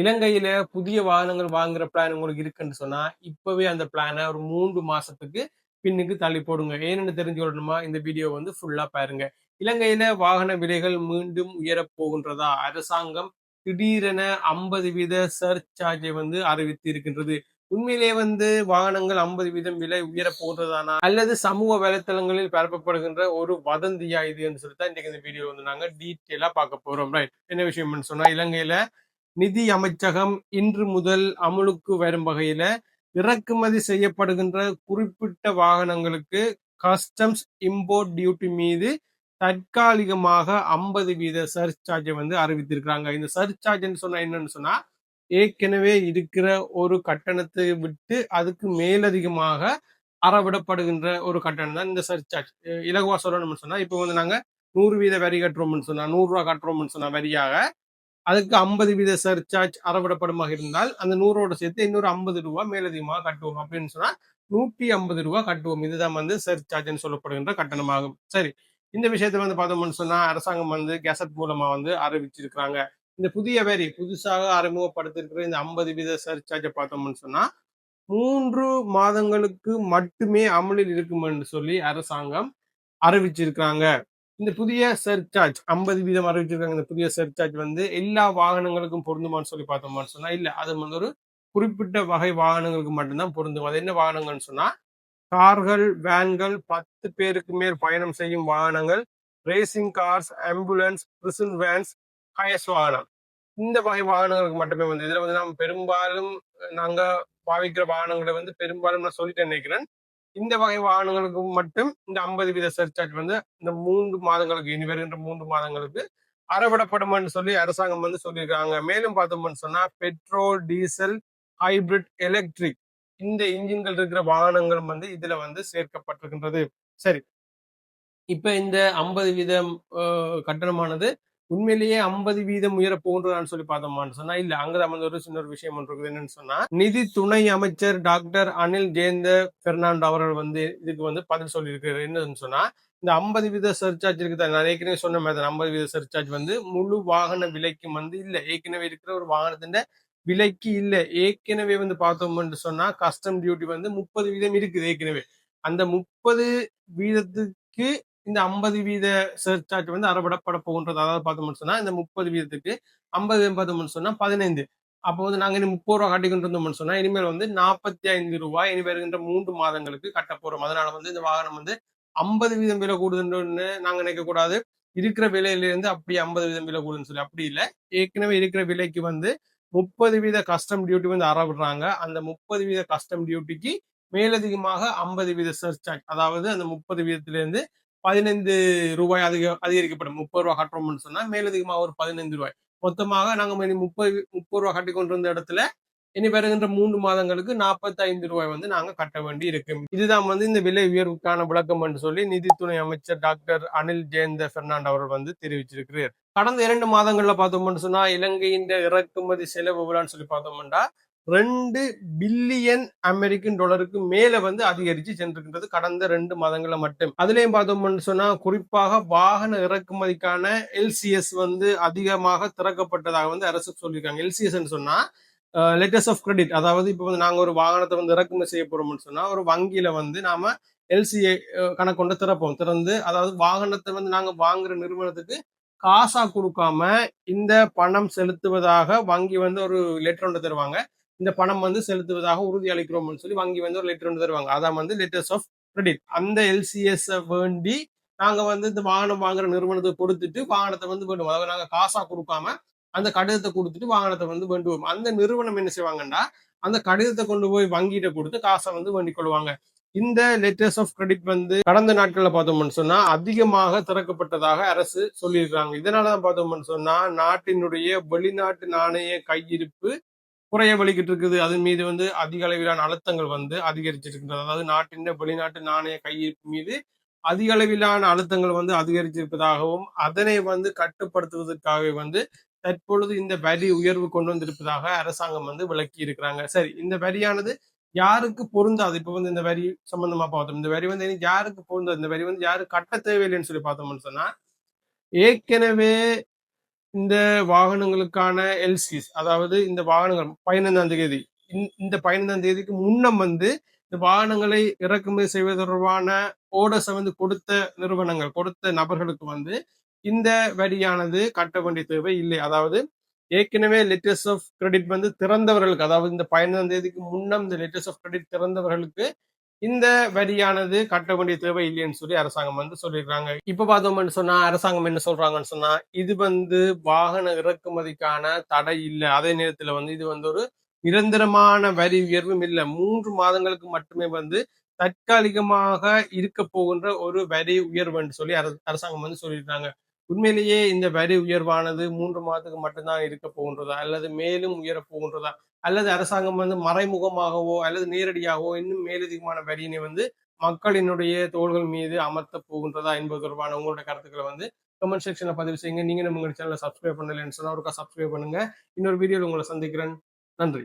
இலங்கையில புதிய வாகனங்கள் வாங்குற பிளான் உங்களுக்கு இருக்குன்னு சொன்னா, இப்பவே அந்த பிளான ஒரு 3 மாசத்துக்கு பின்னுக்கு தள்ளி போடுங்க. ஏன்னு தெரிஞ்சுக்கணுமா? இந்த வீடியோ வந்து ஃபுல்லா பாருங்க. இலங்கையில வாகன விலைகள் மீண்டும் உயரப் போகின்றதா? அரசாங்கம் திடீரென 50% சர்சார்ஜை வந்து அறிவித்து இருக்கின்றது. உண்மையிலே வந்து வாகனங்கள் 50% விலை உயரப் போகிறதானா? அல்லது சமூக வலைத்தளங்களில் பரப்பப்படுகின்ற ஒரு வதந்தியா இது என்று சொல்லித்தான் இன்னைக்கு இந்த வீடியோ வந்து நாங்க டீட்டெயிலா பார்க்க போறோம். ரைட். என்ன விஷயம்னு சொன்னா, இலங்கையில நிதி அமைச்சகம் இன்று முதல் அமுலுக்கு வரும் வகையில இறக்குமதி செய்யப்படுகின்ற குறிப்பிட்ட வாகனங்களுக்கு கஸ்டம்ஸ் இம்போர்ட் டியூட்டி மீது தற்காலிகமாக 50% சர்சார்ஜை வந்து அறிவித்திருக்கிறாங்க. இந்த சர்சார்ஜ் சொன்னா என்னன்னு சொன்னா, ஏற்கனவே இருக்கிற ஒரு கட்டணத்தை விட்டு அதுக்கு மேலதிகமாக அறவிடப்படுகின்ற ஒரு கட்டணம் தான் இந்த சர்சார்ஜ். இலகுவா சொல்லணும்னு சொன்னா, இப்போ வந்து நாங்க 100% வரி கட்டுறோம்னு சொன்னா, 100 ரூபாய் கட்டுறோம்னு சொன்னா வரியாக, அதுக்கு 50% சர்சார்ஜ் அறவிடப்படுமாக இருந்தால் அந்த 100ஓட சேர்த்து இன்னொரு 50 ரூபாய் மேலதிகமாக கட்டுவோம் அப்படின்னு சொன்னா 150 ரூபாய் கட்டுவோம். இதுதான் வந்து சர்சார்ஜ் சொல்லப்படுகின்ற கட்டணமாகும். சரி, இந்த விஷயத்தை வந்து பார்த்தோம்னு சொன்னா அரசாங்கம் வந்து கெசட் மூலமா வந்து அறிவிச்சிருக்கிறாங்க. இந்த புதிய வரி புதுசாக அறிமுகப்படுத்திருக்கிற இந்த 50% சர்சார்ஜை பார்த்தோம்னு சொன்னா 3 மாதங்களுக்கு மட்டுமே அமலில் இருக்கும் என்று சொல்லி அரசாங்கம் அறிவிச்சிருக்கிறாங்க. இந்த புதிய சர்சார்ஜ் 50% அறிவிச்சிருக்காங்க. இந்த புதிய சர்சார்ஜ் வந்து எல்லா வாகனங்களுக்கும் பொருந்துமான்னு சொல்லி பார்த்தோம்னு சொன்னா இல்ல, அது வந்து ஒரு குறிப்பிட்ட வகை வாகனங்களுக்கு மட்டும்தான் பொருந்தும். அது என்ன வாகனங்கள்னு சொன்னா, கார்கள், வேன்கள், 10 பேருக்கு மேல் பயணம் செய்யும் வாகனங்கள், racing cars, ambulance, prison vans, hearse வாகனம், இந்த வகை வாகனங்களுக்கு மட்டுமே வந்து இதுல வந்து நாம் பெரும்பாலும் நாங்க பாவிக்கிற வாகனங்களை வந்து பெரும்பாலும் நான் சொல்லிட்டு நினைக்கிறேன். இந்த வகை வாகனங்களுக்கு மட்டும் இந்த 50% சர்சார்ஜ் வந்து இந்த 3 மாதங்களுக்கு, இனி வருகின்ற 3 மாதங்களுக்கு அறவிடப்படும் சொல்லி அரசாங்கம் வந்து சொல்லியிருக்காங்க. மேலும் பார்த்தோம்னு சொன்னா பெட்ரோல், டீசல், ஹைபிரிட், எலக்ட்ரிக் இந்த இன்ஜின்கள் இருக்கிற வாகனங்களும் வந்து இதுல வந்து சேர்க்கப்பட்டிருக்கின்றது. சரி, இப்ப இந்த 50% கட்டணமானது உண்மையிலேயே 50% உயர போன்றதான்னு சொல்லி பார்த்தோமான்னு சொன்னா இல்ல, அங்கதான் வந்து ஒரு சின்ன ஒரு விஷயம் ஒன்று இருக்குது. என்னன்னு சொன்னா, நிதி துணை அமைச்சர் டாக்டர் அனில் ஜெயந்த பெர்னாண்டோ அவர்கள் வந்து இதுக்கு வந்து பதில் சொல்லியிருக்கிறார். என்னன்னு சொன்னா, இந்த 50% சர்சார்ஜ் இருக்குது, நான் ஏற்கனவே சொன்ன மாதிரி 50% சர்சார்ஜ் வந்து முழு வாகன விலைக்கு வந்து இல்ல, ஏற்கனவே இருக்கிற ஒரு வாகனத்தின் விலைக்கு இல்ல. ஏற்கனவே வந்து பார்த்தோம்னு சொன்னா கஸ்டம் டியூட்டி வந்து 30% இருக்குது ஏற்கனவே. அந்த 30% இந்த 50% சர்சார்ஜ் வந்து அறவிடப்பட போகின்றது. அதாவது பார்த்தோம்னு சொன்னா இந்த 30%க்கு 50 பார்த்தோம்னு சொன்னா 15. அப்போ வந்து நாங்க இனி 30 ரூபாய் கட்டிக்கிட்டு இருந்தோம்னு சொன்னா இனிமேல் வந்து 45 ரூபாய் இனி வருகின்ற 3 மாதங்களுக்கு கட்ட போறோம். அதனால வந்து இந்த வாகனம் வந்து 50% விலை கூடுதுன்னு நாங்க நினைக்க கூடாது. இருக்கிற விலையிலிருந்து அப்படி 50% விலை கூடுதுன்னு சொல்லி அப்படி இல்லை. ஏற்கனவே இருக்கிற விலைக்கு வந்து 30% கஸ்டம் டியூட்டி வந்து அறவிடுறாங்க. அந்த 30% கஸ்டம் டியூட்டிக்கு மேலதிகமாக 50% சர்சார்ஜ், அதாவது அந்த 30%லிருந்து 15 ரூபாய் அதிகரிக்கப்படும். 30 ரூபாய் கட்டுறோம்னு சொன்னா மேலதிகமாக ஒரு 15 ரூபாய். மொத்தமாக நாங்க 30 ரூபாய் கட்டி கொண்டிருந்த இடத்துல இனி வருகின்ற 3 மாதங்களுக்கு 45 ரூபாய் வந்து நாங்க கட்ட வேண்டி இருக்கு. இதுதான் வந்து இந்த விலை உயர்வுக்கான விளக்கம் என்று சொல்லி நிதித்துறை அமைச்சர் டாக்டர் அனில் ஜெயந்த பெர்னாண்டோ அவர்கள் வந்து தெரிவிச்சிருக்கிறார். கடந்த 2 மாதங்கள்ல பார்த்தோம்னு சொன்னா இலங்கையின் இறக்குமதி செலவு எவ்வளவுன்னு சொல்லி பார்த்தோம்னா 2 பில்லியன் அமெரிக்கன் டாலருக்கு மேல வந்து அதிகரிச்சு சென்றிருக்கின்றது கடந்த 2 மாதங்கள்ல மட்டும். அதுலயும் பார்த்தோம்னு சொன்னா குறிப்பாக வாகன இறக்குமதிக்கான எல்சிஎஸ் வந்து அதிகமாக திறக்கப்பட்டதாக வந்து அரசு சொல்லியிருக்காங்க. எல்சிஎஸ் சொன்னா லெட்டர்ஸ் ஆஃப் கிரெடிட், அதாவது இப்போ வந்து நாங்க ஒரு வாகனத்தை வந்து இறக்குமதி செய்ய போறோம்னு சொன்னா ஒரு வங்கியில வந்து நாம எல்சிஏ கணக்கு கொண்டு திறப்போம். திறந்து அதாவது வாகனத்தை வந்து நாங்க வாங்குற நிறுவனத்துக்கு காசா கொடுக்காம இந்த பணம் செலுத்துவதாக வங்கி வந்து ஒரு லெட்டர் ஒன்று தருவாங்க. இந்த பணம் வந்து செலுத்துவதாக உறுதி அளிக்கிறோம்னு சொல்லி வங்கி வந்து ஒரு லெட்டர் ஒன்று தருவாங்க. அதான் வந்து லெட்டர்ஸ் ஆஃப் கிரெடிட். அந்த எல்சிஎஸ் வேண்டி நாங்க வந்து இந்த வாகனம் வாங்குற நிறுவனத்துக்கு கொடுத்துட்டு வாகனத்தை வந்து வேண்டுவோம். அதாவது நாங்க காசா கொடுக்காம அந்த கடிதத்தை கொடுத்துட்டு வாகனத்தை வந்து வேண்டுவோம். அந்த நிறுவனம் என்ன செய்வாங்கன்னா அந்த கடிதத்தை கொண்டு போய் வங்கிட்ட கொடுத்து காசை வந்து வேண்டிக் கொள்வாங்க. இந்த லெட்டர்ஸ் ஆஃப் கிரெடிட் வந்து கடந்த நாட்கள்ல பார்த்தோம்னு சொன்னா அதிகமாக திறக்கப்பட்டதாக அரசு சொல்லியிருக்காங்க. இதனாலதான் பார்த்தோம்னு சொன்னா நாட்டினுடைய வெளிநாட்டு நாணய கையிருப்பு குறைய வலிக்கிட்டு இருக்குது. அதன் மீது வந்து அதிக அளவிலான அழுத்தங்கள் வந்து அதிகரிச்சிருக்கின்றது. அதாவது நாட்டின் வெளிநாட்டு நாணய கையிருப்பு மீது அதிக அளவிலான அழுத்தங்கள் வந்து அதிகரிச்சிருப்பதாகவும் அதனை வந்து கட்டுப்படுத்துவதற்காக வந்து தற்பொழுது இந்த வரி உயர்வு கொண்டு வந்திருப்பதாக அரசாங்கம் வந்து விளக்கி இருக்கிறாங்க. சரி, இந்த வரியானது யாருக்கு பொருந்தாது? இப்ப வந்து இந்த வரி சம்பந்தமா பார்த்தோம். இந்த வரி வந்து யாருக்கு பொருந்தாது? இந்த வரி வந்து யாரு கட்ட தேவையில்லைன்னு சொல்லி பார்த்தோம்னு சொன்னா ஏற்கனவே இந்த வாகனங்களுக்கான எல்சிஸ், அதாவது இந்த வாகனங்கள் 15ஆம் தேதி இந்த 15ஆம் தேதிக்கு முன்னம் வந்து இந்த வாகனங்களை இறக்குமதி செய்வது தொடர்பான ஓடர்ஸை வந்து கொடுத்த நிறுவனங்கள், கொடுத்த நபர்களுக்கு வந்து இந்த வரியானது கட்ட வேண்டிய தேவை இல்லை. அதாவது ஏற்கனவே லெட்டர்ஸ் ஆஃப் கிரெடிட் வந்து திறந்தவர்களுக்கு, அதாவது இந்த 15ஆம் தேதிக்கு முன்னம் இந்த லெட்டர்ஸ் ஆஃப் கிரெடிட் திறந்தவர்களுக்கு இந்த வரியானது கட்ட வேண்டிய தேவை இல்லைன்னு சொல்லி அரசாங்கம் வந்து சொல்லியிருக்காங்க. இப்ப பார்த்தோம்னு சொன்னா அரசாங்கம் என்ன சொல்றாங்கன்னு சொன்னா, இது வந்து வாகன இறக்குமதிக்கான தடை இல்ல. அதே நேரத்துல வந்து இது வந்து ஒரு நிரந்தரமான வரி உயர்வும் இல்ல. 3 மாதங்களுக்கு மட்டுமே வந்து தற்காலிகமாக இருக்க போகின்ற ஒரு வரி உயர்வு என்று சொல்லி அரசாங்கம் வந்து சொல்லியிருக்காங்க. உண்மையிலேயே இந்த வரி உயர்வானது 3 மாதத்துக்கு மட்டும்தான் இருக்க போகின்றதா, அல்லது மேலும் உயரப் போகின்றதா, அல்லது அரசாங்கம் வந்து மறைமுகமாகவோ அல்லது நேரடியாகவோ இன்னும் மேலதிகமான வரியினை வந்து மக்களினுடைய தோள்கள் மீது அமர்த்த போகின்றதா என்பது தொடர்பான உங்களுடைய கருத்துக்களை வந்து கமெண்ட் செக்ஷன்ல பதிவு செய்யுங்க. நீங்க நம்ம சேனலை சப்ஸ்கிரைப் பண்ணலன்னு சொன்னா ஒருக்கா சப்ஸ்கிரைப் பண்ணுங்க. இன்னொரு வீடியோல உங்களை சந்திக்கிறேன். நன்றி.